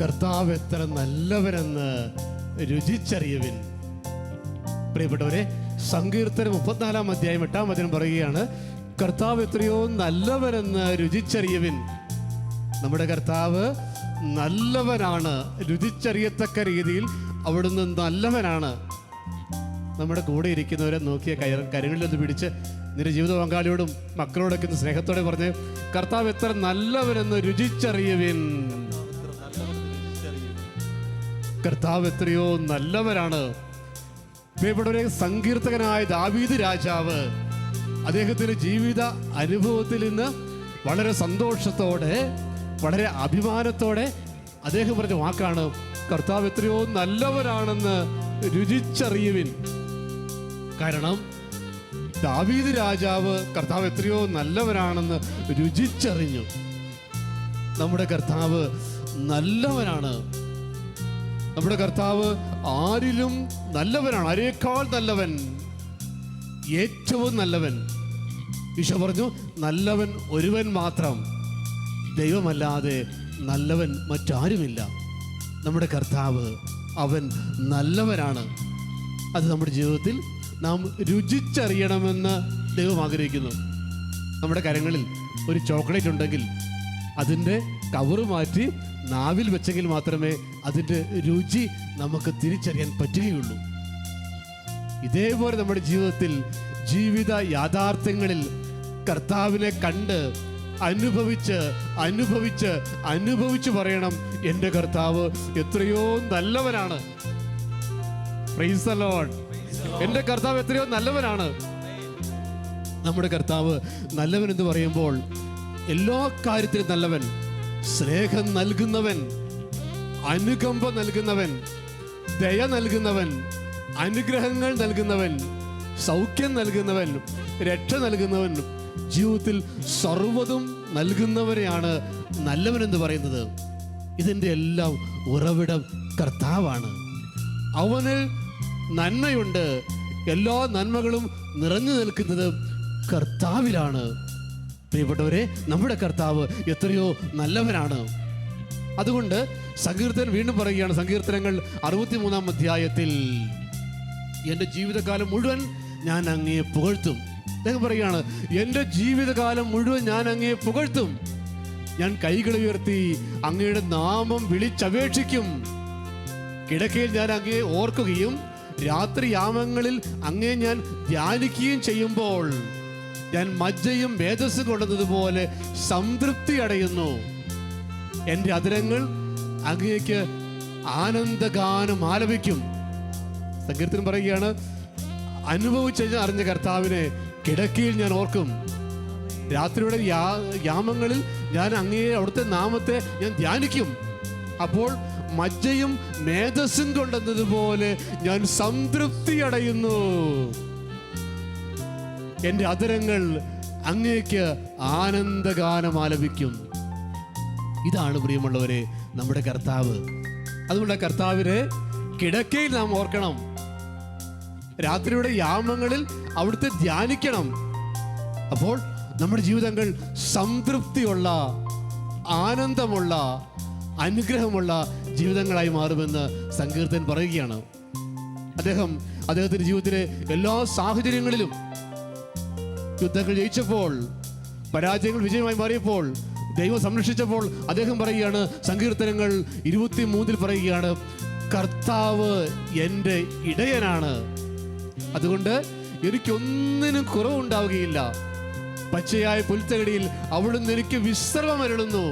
കർത്താവ് എത്ര നല്ലവരെന്ന് രുചിച്ചറിയുവിൻ. പ്രിയപ്പെട്ടവരെ, സങ്കീർത്തനം 34 അധ്യായം 8 വചനം പറയുകയാണ്, കർത്താവ് എത്രയോ നല്ലവരെന്ന് രുചിച്ചറിയുവിൻ. നമ്മുടെ കർത്താവ് നല്ലവനാണ്. രുചിച്ചറിയത്തക്ക രീതിയിൽ അവിടുന്ന് നല്ലവനാണ്. നമ്മുടെ കൂടെ ഇരിക്കുന്നവരെ നോക്കിയ കരങ്ങളിലൊന്ന് പിടിച്ച് നിന്റെ ജീവിത പങ്കാളിയോടും മക്കളോടൊക്കെ ഒന്ന് സ്നേഹത്തോടെ പറഞ്ഞ്, കർത്താവ് എത്ര നല്ലവരെന്ന് രുചിച്ചറിയുവിൻ. കർത്താവ് എത്രയോ നല്ലവരാണ്. പ്രിയപ്പെട്ടവരെ, സങ്കീർത്തകനായ ദാവീദ് രാജാവ് അദ്ദേഹത്തിന്റെ ജീവിത അനുഭവത്തിൽ നിന്ന് വളരെ സന്തോഷത്തോടെ, വളരെ അഭിമാനത്തോടെ അദ്ദേഹം പറഞ്ഞ വാക്കാണ്, കർത്താവ് എത്രയോ നല്ലവരാണെന്ന് രുചിച്ചറിയുവിൻ. കാരണം ദാവീദ് രാജാവ് കർത്താവ് എത്രയോ നല്ലവരാണെന്ന് രുചിച്ചറിഞ്ഞു. നമ്മുടെ കർത്താവ് നല്ലവനാണ്. നമ്മുടെ കർത്താവ് ആരിലും നല്ലവനാണ്, ആരേക്കാൾ നല്ലവൻ, ഏറ്റവും നല്ലവൻ. ഈശോ പറഞ്ഞു, നല്ലവൻ ഒരുവൻ മാത്രം, ദൈവമല്ലാതെ നല്ലവൻ മറ്റാരുമില്ല. നമ്മുടെ കർത്താവ് അവൻ നല്ലവനാണ്. അത് നമ്മുടെ ജീവിതത്തിൽ നാം രുചിച്ചറിയണമെന്ന് ദൈവം ആഗ്രഹിക്കുന്നു. നമ്മുടെ കരങ്ങളിൽ ഒരു ചോക്ലേറ്റ് ഉണ്ടെങ്കിൽ അതിൻ്റെ കവറ് മാറ്റി നാവിൽ വെച്ചെങ്കിൽ മാത്രമേ അതിൻ്റെ രുചി നമുക്ക് തിരിച്ചറിയാൻ പറ്റുകയുള്ളൂ. ഇതേപോലെ നമ്മുടെ ജീവിതത്തിൽ, ജീവിത യാഥാർത്ഥ്യങ്ങളിൽ കർത്താവിനെ കണ്ട് അനുഭവിച്ച് അനുഭവിച്ച് അനുഭവിച്ച് പറയണം, എൻ്റെ കർത്താവ് എത്രയോ നല്ലവനാണ്. Praise the Lord. എൻ്റെ കർത്താവ് എത്രയോ നല്ലവനാണ്. നമ്മുടെ കർത്താവ് നല്ലവൻ എന്ന് പറയുമ്പോൾ എല്ലാ കാര്യത്തിലും നല്ലവൻ, സ്നേഹം നൽകുന്നവൻ, അനുകമ്പ നൽകുന്നവൻ, ദയ നൽകുന്നവൻ, അനുഗ്രഹങ്ങൾ നൽകുന്നവൻ, സൗഖ്യം നൽകുന്നവൻ, രക്ഷ നൽകുന്നവൻ, ജീവിതത്തിൽ സർവ്വതും നൽകുന്നവരെയാണ് നല്ലവൻ എന്ന് പറയുന്നത്. ഇതിൻ്റെ എല്ലാം ഉറവിടം കർത്താവാണ്. അവനിൽ നന്മയുണ്ട്. എല്ലാ നന്മകളും നിറഞ്ഞു നിൽക്കുന്നത് കർത്താവിലാണ്. പ്രിയപ്പെട്ടവരെ, നമ്മുടെ കർത്താവ് എത്രയോ നല്ലവനാണ്. അതുകൊണ്ട് സങ്കീർത്തനം വീണ്ടും പറയുകയാണ്, സങ്കീർത്തനങ്ങൾ 63 അധ്യായത്തിൽ, എൻ്റെ ജീവിതകാലം മുഴുവൻ ഞാൻ അങ്ങയെ പുകഴ്ത്തും. അദ്ദേഹം പറയുകയാണ്, എൻ്റെ ജീവിതകാലം മുഴുവൻ ഞാൻ അങ്ങയെ പുകഴ്ത്തും. ഞാൻ കൈകൾ ഉയർത്തി അങ്ങയുടെ നാമം വിളിച്ചപേക്ഷിക്കും. കിടക്കയിൽ ഞാൻ അങ്ങയെ ഓർക്കുകയും രാത്രിയാമങ്ങളിൽ അങ്ങയെ ഞാൻ ധ്യാനിക്കുകയും ചെയ്യുമ്പോൾ ഞാൻ മജ്ജയും മേധസ്സും കൊണ്ടുവന്നതുപോലെ സംതൃപ്തി അടയുന്നു. എൻ്റെ അധരങ്ങൾ അങ്ങേക്ക് ആനന്ദഗാനം ആലപിക്കും. സങ്കീർത്തനം പറയുകയാണ്, അനുഭവിച്ച് അറിഞ്ഞ കർത്താവിനെ കിടക്കയിൽ ഞാൻ ഓർക്കും. രാത്രിയുടെ യാമങ്ങളിൽ ഞാൻ അങ്ങയെ, അവിടുത്തെ നാമത്തെ ഞാൻ ധ്യാനിക്കും. അപ്പോൾ മജ്ജയും മേധസ്സും കൊണ്ടെന്നതുപോലെ ഞാൻ സംതൃപ്തി അടയുന്നു. എൻ്റെ അധരങ്ങൾ അങ്ങേക്ക് ആനന്ദഗാനം ആലപിക്കും. ഇതാണ് പ്രിയമുള്ളവരെ നമ്മുടെ കർത്താവ്. അതുകൊണ്ട് കർത്താവിനെ കിടക്കയിൽ നാം ഓർക്കണം. രാത്രിയുടെ യാമങ്ങളിൽ അവിടുത്തെ ധ്യാനിക്കണം. അപ്പോൾ നമ്മുടെ ജീവിതങ്ങൾ സംതൃപ്തിയുള്ള, ആനന്ദമുള്ള, അനുഗ്രഹമുള്ള ജീവിതങ്ങളായി മാറുമെന്ന് സങ്കീർത്തൻ പറയുകയാണ്. അദ്ദേഹത്തിന്റെ ജീവിതത്തിലെ എല്ലാ സാഹചര്യങ്ങളിലും, യുദ്ധങ്ങൾ ജയിച്ചപ്പോൾ, പരാജയങ്ങൾ വിജയമായി മാറിയപ്പോൾ, ദൈവം സംരക്ഷിച്ചപ്പോൾ അദ്ദേഹം പറയുകയാണ്, സങ്കീർത്തനങ്ങൾ 23 പറയുകയാണ്, കർത്താവ് എൻ്റെ ഇടയനാണ്, അതുകൊണ്ട് എനിക്കൊന്നിനും കുറവുണ്ടാവുകയില്ല. പച്ചയായ പുൽത്തകിടിയിൽ അവിടുന്ന് എനിക്ക് വിശ്രമം അരുളുന്നു.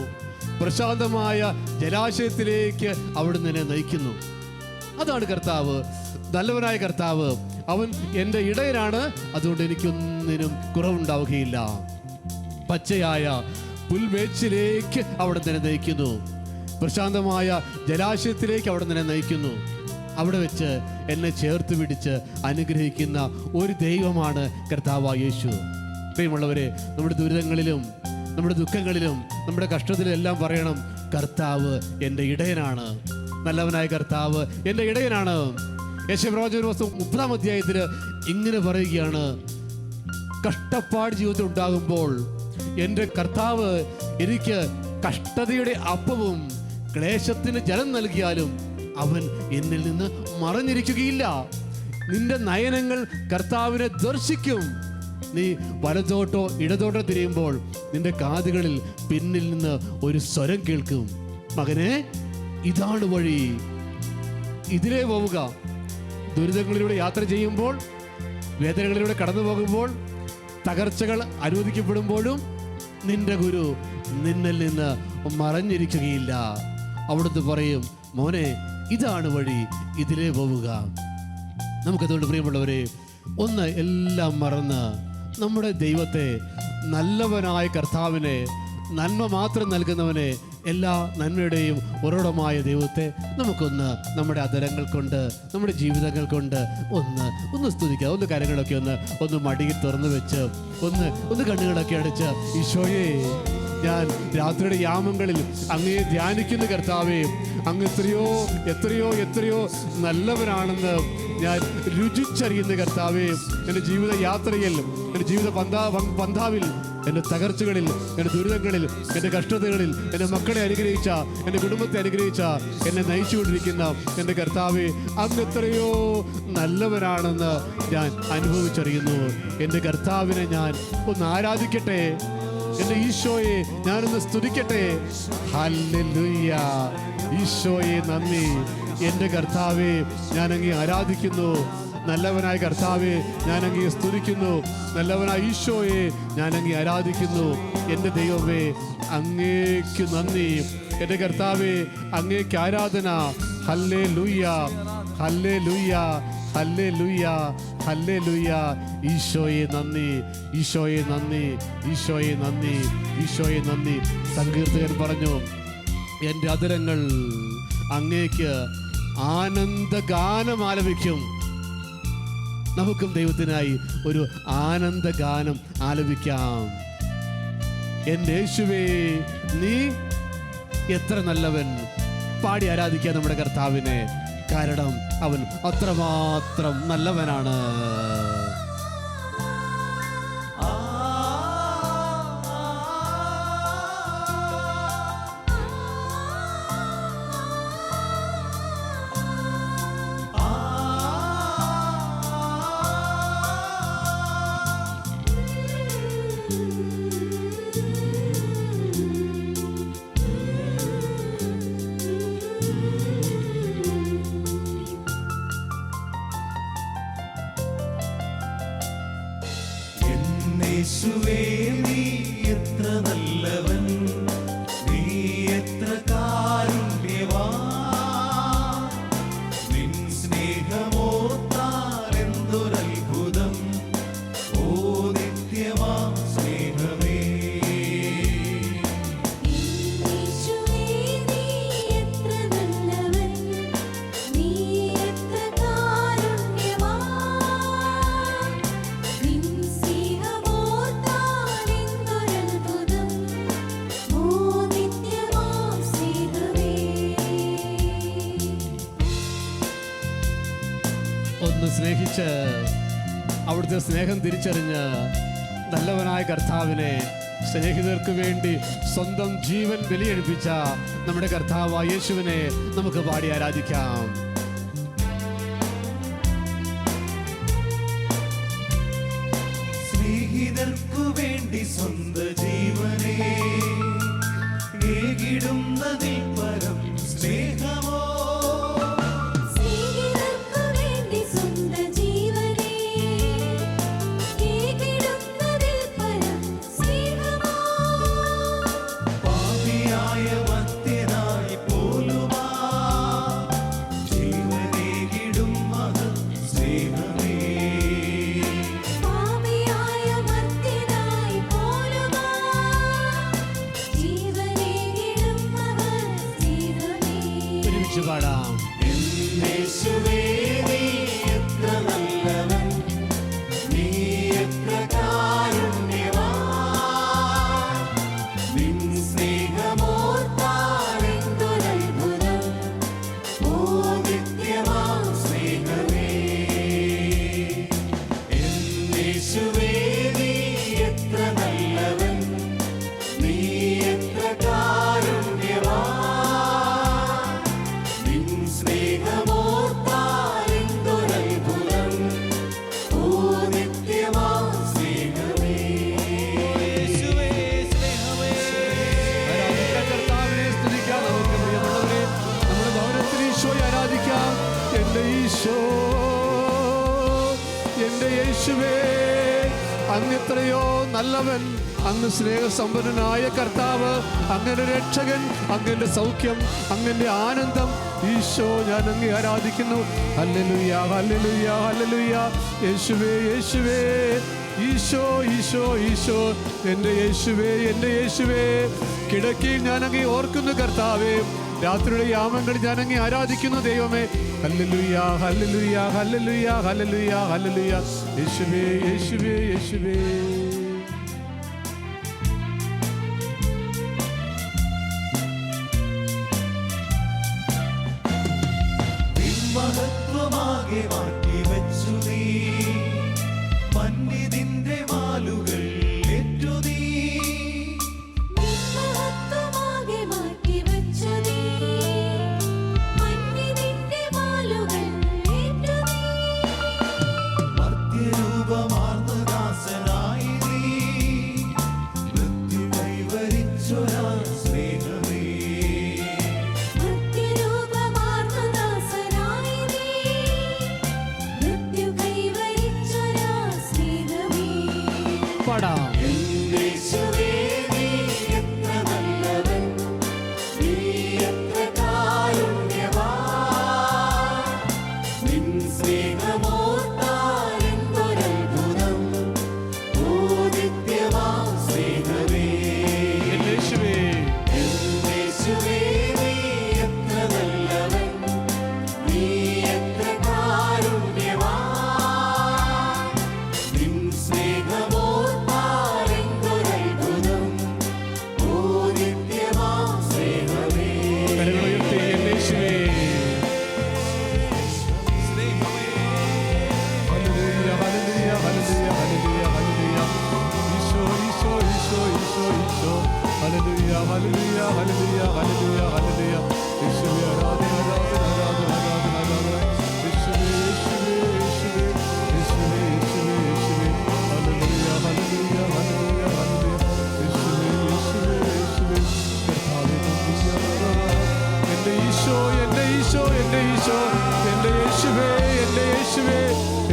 പ്രശാന്തമായ ജലാശയത്തിലേക്ക് അവിടുന്ന് എന്നെ നയിക്കുന്നു. അതാണ് കർത്താവ്, നല്ലവനായ കർത്താവ്. അവൻ എൻ്റെ ഇടയനാണ്, അതുകൊണ്ട് എനിക്കൊന്നിനും കുറവുണ്ടാവുകയില്ല. പച്ചയായ പുൽമേച്ചിലേക്ക് അവിടുന്ന് എന്നെ നയിക്കുന്നു. പ്രശാന്തമായ ജലാശയത്തിലേക്ക് അവിടുന്ന് എന്നെ നയിക്കുന്നു. അവിടെ വെച്ച് എന്നെ ചേർത്ത് പിടിച്ച് അനുഗ്രഹിക്കുന്ന ഒരു ദൈവമാണ് കർത്താവായ യേശു. പ്രിയമുള്ളവരെ, നമ്മുടെ ദുരിതങ്ങളിലും നമ്മുടെ ദുഃഖങ്ങളിലും നമ്മുടെ കഷ്ടത്തിലും എല്ലാം പറയണം, കർത്താവ് എൻ്റെ ഇടയനാണ്. നല്ലവനായ കർത്താവ് എൻ്റെ ഇടയനാണ്. യെശയ്യാപ്രവാചകന്റെ പുസ്തകം 30 അധ്യായത്തിൽ ഇങ്ങനെ പറയുകയാണ്, കഷ്ടപ്പാട് ജീവിതത്തിൽ ഉണ്ടാകുമ്പോൾ എൻ്റെ കർത്താവ് എനിക്ക് കഷ്ടതയുടെ അപ്പവും ക്ലേശത്തിന് ജലം നൽകിയാലും അവൻ എന്നിൽ നിന്ന് മറഞ്ഞിരിക്കുകയില്ല. നിന്റെ നയനങ്ങൾ കർത്താവിനെ ദർശിക്കും. നീ വലത്തോട്ടോ ഇടത്തോട്ടോ തിരിയുമ്പോൾ നിന്റെ കാതുകളിൽ പിന്നിൽ നിന്ന് ഒരു സ്വരം കേൾക്കും, മകനെ, ഇതാണ് വഴി, ഇതിലേ പോവുക. ദുരിതങ്ങളിലൂടെ യാത്ര ചെയ്യുമ്പോൾ, വേദനകളിലൂടെ കടന്നു പോകുമ്പോൾ, തകർച്ചകൾ അനുവദിക്കപ്പെടുമ്പോഴും നിന്റെ ഗുരു നിന്നിൽ നിന്ന് മറഞ്ഞിരിക്കുകയില്ല. അവിടുന്ന് പറയും, മോനെ, ഇതാണ് വഴി, ഇതിലേ പോവുക. നമുക്കതുകൊണ്ട് പ്രിയമുള്ളവരെ, ഒന്ന് എല്ലാം മറന്ന് നമ്മുടെ ദൈവത്തെ, നല്ലവനായ കർത്താവിനെ, നന്മ മാത്രം നൽകുന്നവനെ, എല്ലാ നന്മയുടെയും ഉറവിടമായ ദൈവത്തെ നമുക്കൊന്ന് നമ്മുടെ അധരങ്ങൾ കൊണ്ട്, നമ്മുടെ ജീവിതങ്ങൾ കൊണ്ട് ഒന്ന് സ്തുതിക്കുക. ഒന്ന് കരങ്ങളൊക്കെ ഒന്ന് മടിയിൽ തുറന്നു വെച്ച് ഒന്ന് കണ്ണുകളൊക്കെ അടച്ച്, ഈശോയെ, ഞാൻ രാത്രിയുടെ യാമങ്ങളിൽ അങ്ങയെ ധ്യാനിക്കുന്ന കർത്താവേ, അങ്ങ് എത്രയോ നല്ലവനാണെന്ന് ഞാൻ രുചിച്ചറിയുന്ന കർത്താവേ, എൻ്റെ ജീവിത യാത്രയിൽ, എൻ്റെ ജീവിത പന്ഥാവിൽ, എൻ്റെ തകർച്ചകളിൽ, എൻ്റെ ദുരിതങ്ങളിൽ, എൻ്റെ കഷ്ടതകളിൽ എൻ്റെ മക്കളെ അനുഗ്രഹിച്ച, എൻ്റെ കുടുംബത്തെ അനുഗ്രഹിച്ച, എന്നെ നയിച്ചുകൊണ്ടിരിക്കുന്ന എൻ്റെ കർത്താവേ, അങ്ങ് എത്രയോ നല്ലവനാണെന്ന് ഞാൻ അനുഭവിച്ചറിയുന്നു. എൻ്റെ കർത്താവിനെ ഞാൻ ഒന്ന് ആരാധിക്കട്ടെ, എൻ്റെ ഈശോയെ ഞാനൊന്ന് സ്തുതിക്കട്ടെ. ഹല്ലേലൂയ. ഈശോയെ നന്ദി. എൻ്റെ കർത്താവേ, ഞാൻ അങ്ങേ ആരാധിക്കുന്നു. നല്ലവനായ കർത്താവേ, ഞാൻ അങ്ങേ സ്തുതിക്കുന്നു. നല്ലവനായ ഈശോയെ ഞാൻ അങ്ങേ ആരാധിക്കുന്നു. എൻ്റെ ദൈവമേ, അങ്ങേക്ക് നന്ദി. എൻ്റെ കർത്താവേ, അങ്ങേക്ക് ആരാധന. Hallelujah, hallelujah, hallelujah, hallelujah. ഈശോയെ നന്ദി, ഈശോയെ നന്ദി, ഈശോയെ നന്ദി, ഈശോയെ നന്ദി. സങ്കീർത്തകൻ പറഞ്ഞു, എൻ്റെ അധരങ്ങൾ അങ്ങേക്ക് ആനന്ദഗാനം ആലപിക്കും. നമുക്കും ദൈവത്തിനായി ഒരു ആനന്ദഗാനം ആലപിക്കാം. എൻ്റെ യേശുവേ, നീ എത്ര നല്ലവൻ. പാടി ആരാധിക്കുക നമ്മുടെ കർത്താവിനെ, കാരണം അവൻ അത്രമാത്രം നല്ലവനാണ്. യേശുവേ, നീ എത്ര നല്ലവൻ, നീ എത്ര കാരുണ്യവാൻ, നിൻ സ്നേഹമോർത്താൽ എന്തൊരത്ഭുതം, ഓ നിത്യമാം സ്നേഹമേ. ഒന്ന് സ്നേഹിച്ച്, അവിടുത്തെ സ്നേഹം തിരിച്ചറിഞ്ഞ്, നല്ലവനായ കർത്താവിനെ, സ്നേഹിതർക്ക് വേണ്ടി സ്വന്തം ജീവൻ ബലിയർപ്പിച്ച നമ്മുടെ കർത്താവായ യേശുവിനെ നമുക്ക് പാടി ആരാധിക്കാം. സ്നേഹിതർക്കു വേണ്ടി സ്വന്തം ജീവനെ ഏകിടുന്നതിൽ പരം സ്നേഹമോ, പാടാം. യേശുവേ, നീ എത്ര നല്ലവൻ, നീ എത്ര കാരുണ്യവാൻ, നിൻ സ്നേഹമോർത്താൽ എന്തൊരത്ഭുതം, ഓ നിത്യമാം സ്നേഹമേ. യേശുവേ, നീ എത്ര നല്ലവൻ, നീ എത്ര കാരുണ്യവാൻ, എൻ്റെ യേശുവേ, അങ്ങെത്രയോ നല്ലവൻ, അങ്ങ് സ്നേഹസമ്പന്നനായ കർത്താവ്, അങ്ങയുടെ രക്ഷകൻ, അങ്ങയുടെ സൗഖ്യം, അങ്ങയുടെ ആനന്ദം. ഈശോ, ഞാൻ അങ്ങേ ആരാധിക്കുന്നു. ഹല്ലേലൂയ, ഹല്ലേലൂയ, ഹല്ലേലൂയ. യേശുവേ, യേശുവേ, ഈശോ, ഈശോ, ഈശോ, എൻ്റെ യേശുവേ, എൻ്റെ യേശുവേ. കിടക്കയിൽ ഞാൻ അങ്ങേ ഓർക്കുന്നു കർത്താവേ, രാത്രിയുടെ യാമങ്ങളിൽ ഞാൻ അങ്ങേ ആരാധിക്കുന്നു ദൈവമേ. ഹല്ലേലൂയ, ഹല്ലേലൂയ, ഹല്ലേലൂയ, ഹല്ലേലൂയ, ഹല്ലേലൂയ. യേശുവേ, യേശുവേ, യേശുവേ. മഹത്വമാകെ മാറ്റി വെച്ചു നീ, മന്നിതിന്റെ മാലുകൾ ഏറ്റു നീ. മഹത്വമാകെ മാറ്റി വെച്ചു നീ, മന്നിതിന്റെ മാലുകൾ ഏറ്റു നീ. മർത്യരൂപമാർന്ന ദാസനായി നീ, മൃത്യു കൈവരിച്ചൊരാ സ്നേഹമേ. മർത്യരൂപമാർന്ന ദാസനായി നീ, മൃത്യു കൈവരിച്ചൊരാ സ്നേഹമേ. പാടാം. യേശുവേ, നീ എത്ര നല്ലവൻ, നീ എത്ര കാരുണ്യവാൻ. നിൻ സ്നേഹമോർത്താൽ എന്തൊരത്ഭുതം, ഓ നിത്യമാം സ്നേഹമേ. എൻ്റെ യേശുവേ, യേശുവേ, നീ എത്ര നല്ലവൻ, നീ എത്ര കാരുണ്യവാൻ. നിൻ സ്നേഹമോർത്താൽ എന്തൊരത്ഭുതം, ഓ നിത്യമാം സ്നേഹമേ. കരങ്ങളുയർത്തി. എൻ്റെ യേശുവേ, ഹല്ലേലൂയ, ഹല്ലേലൂയ, ഹല്ലേലൂയ, ഹല്ലേലൂയ, ഹല്ലേലൂയ. ഈശോ, ഈശോ, ഈശോ, ഈശോ, ഈശോ. ഹല്ലേലൂയ, ഹല്ലേലൂയ, ഹല്ലേലൂയ, ഹല്ലേലൂയ, ഹല്ലേലൂയ. യേശുവേ, ആരാധന, ആരാധന, ആരാധന, ആരാധന, ആരാധന. യേശുവേ, യേശുവേ, യേശുവേ, യേശുവേ, യേശുവേ, യേശുവേ. ഹല്ലേലൂയ, ഹല്ലേലൂയ, ഹല്ലേലൂയ, ഹല്ലേലൂയ. യേശുവേ, യേശുവേ, യേശുവേ. കർത്താവേ, നന്ദി. എൻ്റെ ഈശോ, എൻ്റെ ഈശോ, എൻ്റെ ഈശോ, എൻ്റെ യേശുവേ, എൻ്റെ യേശുവേ,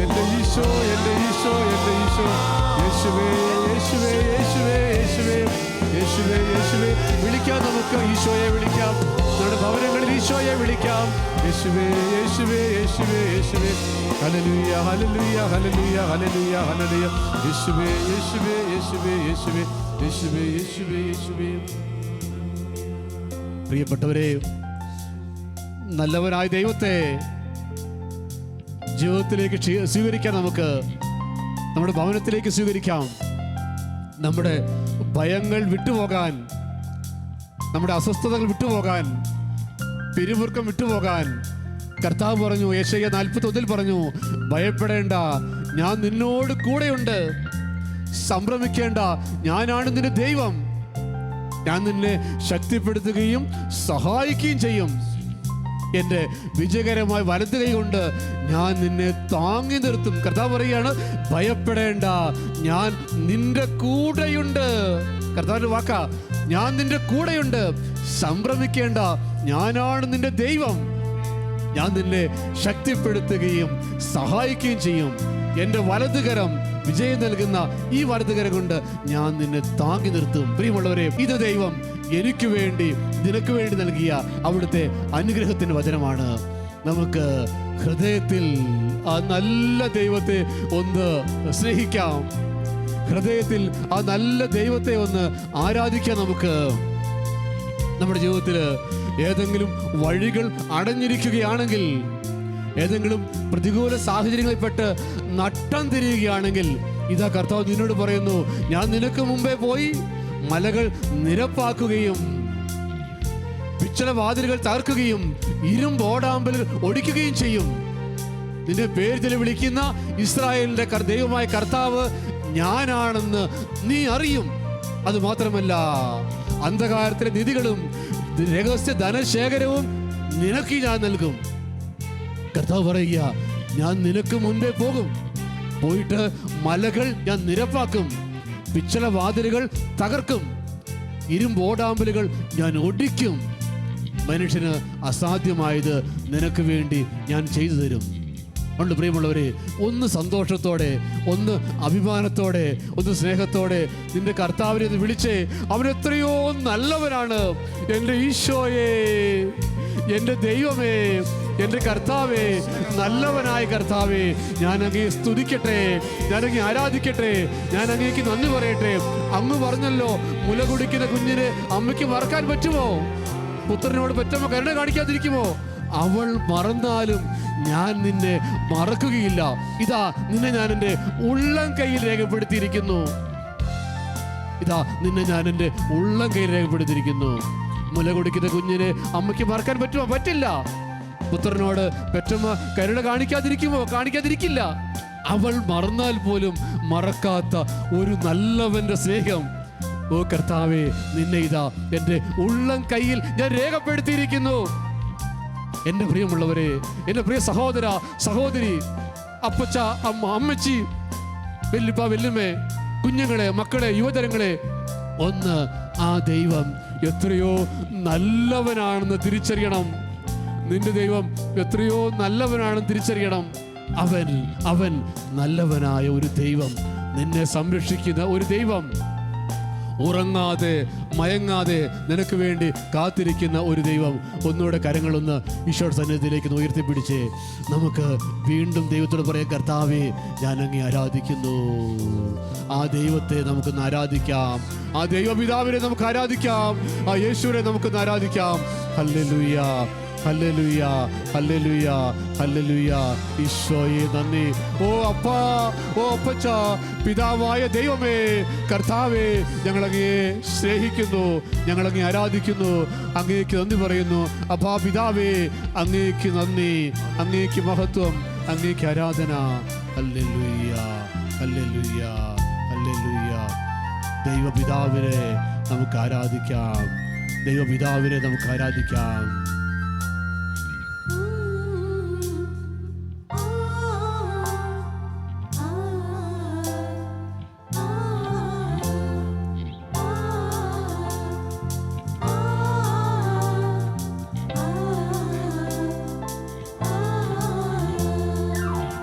എൻ്റെ ഈശോ, എൻ്റെ ഈശോ, എൻ്റെ ഈശോ. യേശുവേ, യേശുവേ, യേശുവേ, യേശുവേ, യേശുവേ, യേശുവേ. വിളിക്കാം, നമുക്ക് ഈശോയെ വിളിക്കാം. നമ്മുടെ ഭവനങ്ങളിൽ ഈശോയെ വിളിക്കാം. യേശുവേ, യേശുവേ, യേശുവേ, യേശുവേ. ഹല്ലേലൂയ, ഹല്ലേലൂയ, ഹല്ലേലൂയ, ഹല്ലേലൂയ, ഹല്ലേലൂയ. യേശുവേ, യേശുവേ, യേശുവേ, യേശുവേ, യേശുവേ, യേശുവേ, യേശുവേ. പ്രിയപ്പെട്ടവരെ, നല്ലവനായ ദൈവത്തെ ജീവിതത്തിലേക്ക് സ്വീകരിക്കാൻ, നമുക്ക് നമ്മുടെ ഭവനത്തിലേക്ക് സ്വീകരിക്കാം. നമ്മുടെ ഭയങ്ങൾ വിട്ടുപോകാൻ, നമ്മുടെ അസ്വസ്ഥതകൾ വിട്ടുപോകാൻ, പിരിമുറുക്കം വിട്ടുപോകാൻ കർത്താവ് പറഞ്ഞു. യെശയ്യാ 41 പറഞ്ഞു, ഭയപ്പെടേണ്ട, ഞാൻ നിന്നോട് കൂടെയുണ്ട്. സംഭ്രമിക്കേണ്ട, ഞാനാണ് നിന്റെ ദൈവം. ഞാൻ നിന്നെ ശക്തിപ്പെടുത്തുകയും സഹായിക്കുകയും ചെയ്യും. എൻ്റെ വിജയകരമായ വലത് കൈ കൊണ്ട് ഞാൻ നിന്നെ താങ്ങി നിർത്തും. കർത്താവ് പറയുകയാണ്, ഭയപ്പെടേണ്ട, ഞാൻ നിന്റെ കൂടെയുണ്ട്. കർത്താവിന്റെ വാക്കാ, ഞാൻ നിന്റെ കൂടെയുണ്ട്. സംഭ്രമിക്കേണ്ട, ഞാനാണ് നിന്റെ ദൈവം. ഞാൻ നിന്നെ ശക്തിപ്പെടുത്തുകയും സഹായിക്കുകയും ചെയ്യും. എൻ്റെ വലതുകരം, വിജയം നൽകുന്ന ഈ വലതുകരം കൊണ്ട് ഞാൻ നിന്നെ താങ്ങി നിർത്തും. പ്രിയമുള്ളവരെ, ഇത് ദൈവം എനിക്ക് വേണ്ടി, നിനക്ക് വേണ്ടി നൽകിയ അവിടുത്തെ അനുഗ്രഹത്തിന്റെ വചനമാണ്. നമുക്ക് ഹൃദയത്തിൽ ആ നല്ല ദൈവത്തെ ഒന്ന് സ്നേഹിക്കാം. ഹൃദയത്തിൽ ആ നല്ല ദൈവത്തെ ഒന്ന് ആരാധിക്കാം. നമുക്ക് നമ്മുടെ ജീവിതത്തിൽ ഏതെങ്കിലും വഴികൾ അടഞ്ഞിരിക്കുകയാണെങ്കിൽ, ഏതെങ്കിലും പ്രതികൂല സാഹചര്യങ്ങളിൽപ്പെട്ട് നട്ടം തിരിയുകയാണെങ്കിൽ, ഇതാ കർത്താവ് നിന്നോട് പറയുന്നു, ഞാൻ നിനക്ക് മുമ്പേ പോയി മലകൾ നിരപ്പാക്കുകയും പിച്ചളവാതിലുകൾ തകർക്കുകയും ഇരുമ്പോടാമ്പലുകൾ ഒടിക്കുകയും ചെയ്യും. നിന്റെ പേര് വിളിക്കുന്ന ഇസ്രായേലിന്റെ ദൈവമായ കർത്താവ് ഞാനാണെന്ന് നീ അറിയും. അത് മാത്രമല്ല, അന്ധകാരത്തിലെ നിധികളും രഹസ്യ ധനശേഖരവും നിനക്ക് ഞാൻ നൽകും. കർത്താവ് പറയുക, ഞാൻ നിനക്ക് മുൻപേ പോകും, പോയിട്ട് മലകൾ ഞാൻ നിരപ്പാക്കും, പിച്ചളവാതിലുകൾ തകർക്കും, ഇരുമ്പോടാമ്പലുകൾ ഞാൻ ഒടിക്കും. മനുഷ്യന് അസാധ്യമായത് നിനക്ക് വേണ്ടി ഞാൻ ചെയ്തു തരും. അതുകൊണ്ട് പ്രിയമുള്ളവരെ, ഒന്ന് സന്തോഷത്തോടെ, ഒന്ന് അഭിമാനത്തോടെ, ഒന്ന് സ്നേഹത്തോടെ നിന്റെ കർത്താവിനെ ഒന്ന് വിളിച്ചേ. അവൻ എത്രയോ നല്ലവനാണ്. എൻ്റെ ഈശോയേ, എൻ്റെ ദൈവമേ, എൻ്റെ കർത്താവേ, നല്ലവനായ കർത്താവേ, ഞാൻ അങ്ങയെ സ്തുതിക്കട്ടെ, ഞാൻ അങ്ങയെ ആരാധിക്കട്ടെ, ഞാൻ അങ്ങേക്ക് നന്ദി പറയട്ടെ. അങ്ങ് പറഞ്ഞല്ലോ, മുല കുടിക്കുന്ന കുഞ്ഞിനെ അമ്മയ്ക്ക് മറക്കാൻ പറ്റുമോ? പുത്രനോട് പെറ്റമ്മ കരുണ കാണിക്കാതിരിക്കുമോ? അവൾ മറന്നാലും ഞാൻ നിന്നെ മറക്കുകയില്ല. ഇതാ നിന്നെ ഞാൻ എൻ്റെ ഉള്ളം കയ്യിൽ രേഖപ്പെടുത്തിയിരിക്കുന്നു. ഇതാ നിന്നെ ഞാൻ എൻ്റെ ഉള്ളം കയ്യിൽ രേഖപ്പെടുത്തിയിരിക്കുന്നു. മുല കുടിക്കുന്ന കുഞ്ഞിനെ അമ്മയ്ക്ക് മറക്കാൻ പറ്റുമോ? പറ്റില്ല. പുത്രനോട് പെറ്റമ്മ കരുണ കാണിക്കാതിരിക്കുമോ? കാണിക്കാതിരിക്കില്ല. അവൾ മറന്നാൽ പോലും മറക്കാത്ത ഒരു നല്ലവന്റെ സ്നേഹം. ഓ കർത്താവേ, നിന്നെ ഇതാ എൻ്റെ ഉള്ളം കയ്യിൽ ഞാൻ രേഖപ്പെടുത്തിയിരിക്കുന്നു. എൻ്റെ പ്രിയമുള്ളവരെ, എൻ്റെ പ്രിയ സഹോദര സഹോദരി, അപ്പച്ച, അമ്മ, അമ്മച്ചി, വെല്ലിപ്പ, വെല്ലുമ്മേ, കുഞ്ഞുങ്ങളെ, മക്കളെ, യുവജനങ്ങളെ, ഒന്ന് ആ ദൈവം എത്രയോ നല്ലവനാണെന്ന് തിരിച്ചറിയണം. നിന്റെ ദൈവം എത്രയോ നല്ലവനാണെന്ന് തിരിച്ചറിയണം. അവൻ നല്ലവനായ ഒരു ദൈവം, നിന്നെ സംരക്ഷിക്കുന്ന ഒരു ദൈവം, ഉറങ്ങാതെ മയങ്ങാതെ നിനക്ക് വേണ്ടി കാത്തിരിക്കുന്ന ഒരു ദൈവം. ഒന്നുകൂടെ കരങ്ങളൊന്ന് ഈശോ സന്നിധിയിലേക്ക് ഉയർത്തിപ്പിടിച്ചേ. നമുക്ക് വീണ്ടും ദൈവത്തോട് പറയാം, കർത്താവേ, ഞാൻ അങ്ങേ ആരാധിക്കുന്നു. ആ ദൈവത്തെ നമുക്കൊന്ന് ആരാധിക്കാം. ആ ദൈവപിതാവിനെ നമുക്ക് ആരാധിക്കാം. ആ യേശുവിനെ നമുക്കൊന്ന് ആരാധിക്കാം. Hallelujah, hallelujah, hallelujah, hallelujah. ഈശോയെ നന്ദി. ഓ അപ്പാ, ഓ അപ്പച്ച, പിതാവായ ദൈവമേ, കർത്താവേ, ഞങ്ങളങ്ങയെ സ്നേഹിക്കുന്നു, ഞങ്ങളങ്ങെ ആരാധിക്കുന്നു, അങ്ങേക്ക് നന്ദി പറയുന്നു. അപ്പാ പിതാവേ, അങ്ങേക്ക് നന്ദി, അങ്ങേക്ക് മഹത്വം, അങ്ങേക്ക് ആരാധന. Hallelujah, hallelujah, hallelujah. ദൈവപിതാവിനെ നമുക്ക് ആരാധിക്കാം. ദൈവപിതാവിനെ നമുക്ക് ആരാധിക്കാം.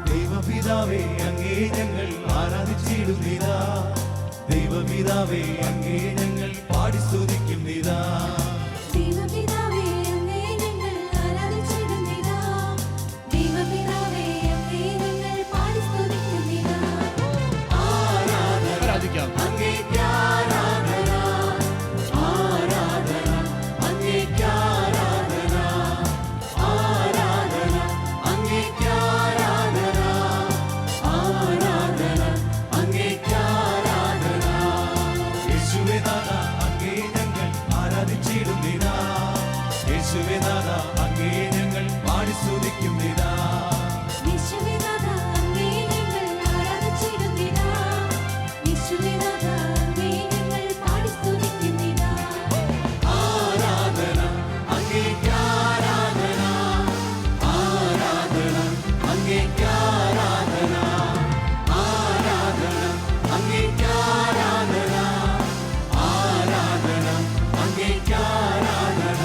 ദൈവപിതാവേ, അങ്ങേ ഞങ്ങൾ ആരാധിച്ചിടുന്നിതാ. ദൈവപിതാവേ, അങ്ങേ ഞങ്ങൾ പാടി സ്തുതിക്കുന്നിതാ. ദൈവപിതാവേ, അങ്ങേ ഞങ്ങൾ ആരാധിച്ചിടുന്നിതാ. ദൈവപിതാവേ, അങ്ങേ ഞങ്ങൾ പാടി സ്തുതിക്കുന്നിതാ. ആരാധിക്കാം. അങ്ങേക്ക് ആരാധന, ആരാധന, അങ്ങേക്ക് ആരാധന, ആരാധന, അങ്ങേക്ക് ആരാധന, ആരാധന, അങ്ങേക്ക് ആരാധന. യേശുവേ നാഥാ, അങ്ങേ ഞങ്ങൾ ആരാധിച്ചിടുന്നിതാ. യേശുവേ നാഥാ, അങ്ങേ ഞങ്ങൾ പാടി സ്തുതിക്കുന്നിതാ. യേശുവിനാഥാ, അങ്ങേ ഞങ്ങൾ ആരാധിച്ചിടുന്നിതാ. യേശുവിനാഥാ, അങ്ങേ ഞങ്ങൾ പാടി സ്തുതിക്കുന്നിതാ. ആരാധന, അങ്ങേക്ക് ആരാധന, ആരാധന, അങ്ങേക്ക് ആരാധന, ആരാധന, അങ്ങേക്ക് ആരാധന, ആരാധന, അങ്ങേക്ക് ആരാധന.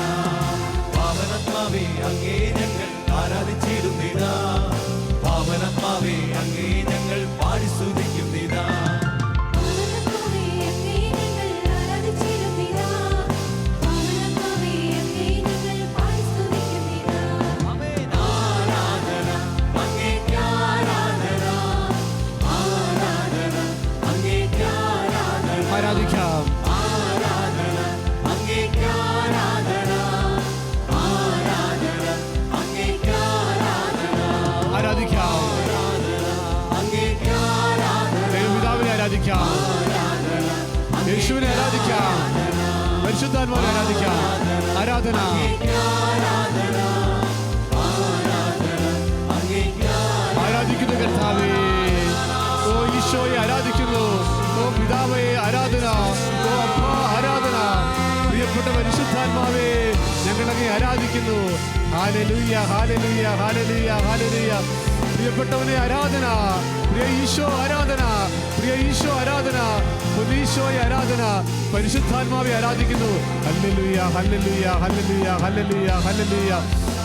പാവനാത്മാവേ, അങ്ങേ ഞങ്ങൾ ആരാധിച്ചിടുന്നിതാ. പാവനാത്മാവേ, അങ്ങേ ഞങ്ങൾ പാടി സ്തുതിക്കുന്നിതാ. പാവനാത്മാവേ, അങ്ങേ ഞങ്ങൾ ആരാധിച്ചിടുന്നിതാ. പാവനാത്മാവേ, അങ്ങേ ഞങ്ങൾ പാടി സ്തുതിക്കുന്നിതാ. ആരാധന, അങ്ങേക്ക് ആരാധന, ആരാധന, അങ്ങേക്ക് ആരാധന, ആരാധിക്കാം. ആരാധന, അങ്ങേക്ക് ആരാധന, ആരാധന, അങ്ങേക്ക് ആരാധന, ആരാധിക്കാം. അങ്ങേക്ക് ആരാധന, ദൈവപിതാവിനെ ആരാധിക്കാം. യേശുവിനെ ആരാധിക്കാം. പരിശുദ്ധാത്മാവിനെ ആരാധിക്കാം. ആരാധന. ആരാധിക്കുന്നു കർത്താവേ. ഓ ഈശോയെ ആരാധിക്കുന്നു. ഓ പിതാവേ ആരാധന. ഓ അപ്പ ആരാധന. പ്രിയപ്പെട്ട പരിശുദ്ധാത്മാവേ, ഞങ്ങളങ്ങെ ആരാധിക്കുന്നു. Hallelujah, hallelujah, hallelujah, hallelujah. പ്രിയപ്പെട്ടവനെ ആരാധന. പ്രിയ ഈശോ ആരാധന. പ്രിയ ഈശോ ആരാധന. ഈശോയെ ആരാധന. പരിശുദ്ധാത്മാവെ ആരാധിക്കുന്നു. Hallelujah, hallelujah, hallelujah, hallelujah, hallelujah.